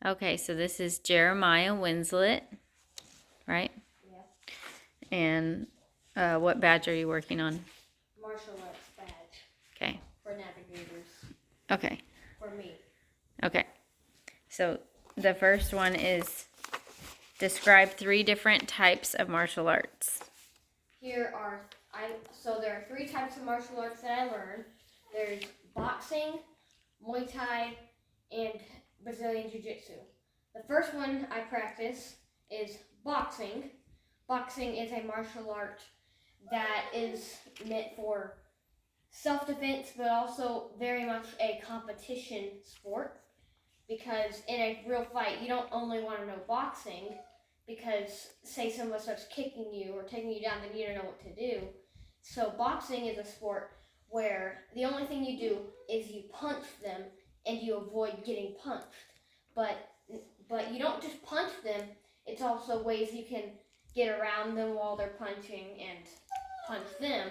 Okay, so this is Jeremiah Winslet, right? Yeah. And what badge are you working on? Martial arts badge. Okay. For navigators. Okay. For me. Okay. So the first one is describe 3 different types of martial arts. There are 3 types of martial arts that I learned. There's boxing, Muay Thai, and Brazilian Jiu-Jitsu. The first one I practice is boxing. Boxing is a martial art that is meant for self-defense, but also very much a competition sport. Because in a real fight, you don't only want to know boxing, because say someone starts kicking you or taking you down, then you don't know what to do. So boxing is a sport where the only thing you do is you punch them and you avoid getting punched. But you don't just punch them, it's also ways you can get around them while they're punching and punch them.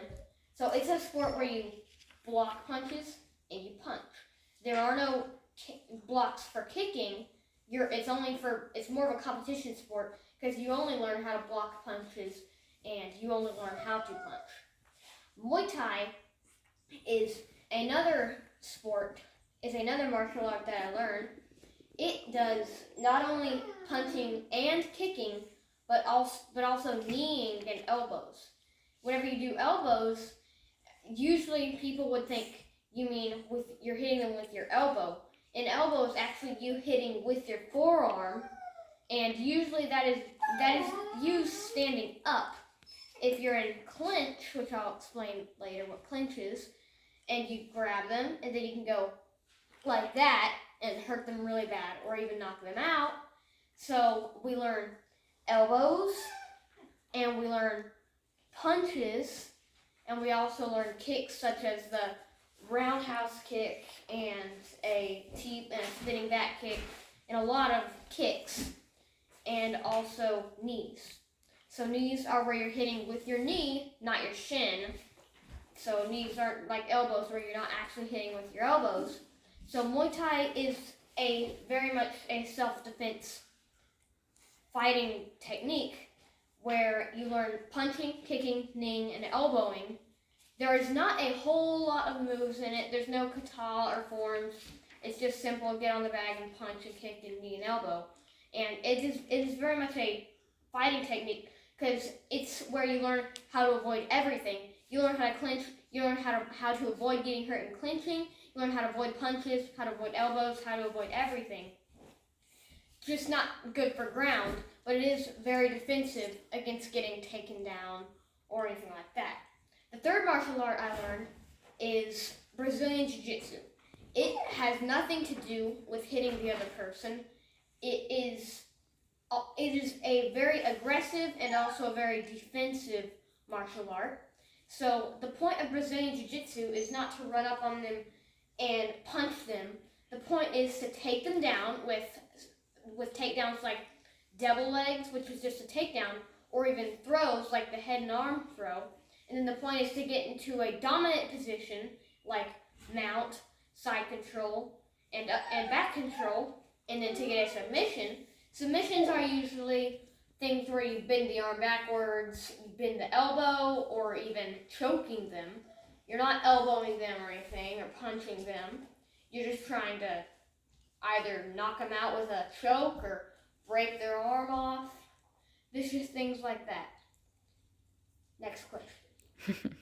So it's a sport where you block punches and you punch. There are no blocks for kicking. It's more of a competition sport because you only learn how to block punches and you only learn how to punch. Muay Thai is another martial art that I learned. It does not only punching and kicking, but also kneeing and elbows. Whenever you do elbows, usually people would think you mean you're hitting them with your elbow. An elbow is actually you hitting with your forearm, and usually that is you standing up. If you're in clinch, which I'll explain later what clinch is, and you grab them, and then you can go like that and hurt them really bad, or even knock them out. So we learn elbows, and we learn punches, and we also learn kicks such as the roundhouse kick and a spinning back kick, and a lot of kicks, and also knees. So knees are where you're hitting with your knee, not your shin. So knees aren't like elbows where you're not actually hitting with your elbows. So Muay Thai is very much a self-defense fighting technique where you learn punching, kicking, kneeing, and elbowing. There is not a whole lot of moves in it. There's no kata or forms. It's just simple, get on the bag and punch and kick and knee and elbow. And it is very much a fighting technique because it's where you learn how to avoid everything. You learn how to clinch. You learn how to avoid getting hurt in clinching. You learn how to avoid punches, how to avoid elbows, how to avoid everything. Just not good for ground, but it is very defensive against getting taken down or anything like that. The third martial art I learned is Brazilian Jiu-Jitsu. It has nothing to do with hitting the other person. It is a very aggressive and also a very defensive martial art. So the point of Brazilian Jiu-Jitsu is not to run up on them and punch them. The point is to take them down with takedowns like double legs, which is just a takedown, or even throws like the head and arm throw. And then the point is to get into a dominant position like mount, side control, and back control, and then to get a submission. Submissions are usually things where you bend the arm backwards, you bend the elbow, or even choking them. You're not elbowing them or anything, or punching them. You're just trying to either knock them out with a choke or break their arm off. There's just things like that. Next question.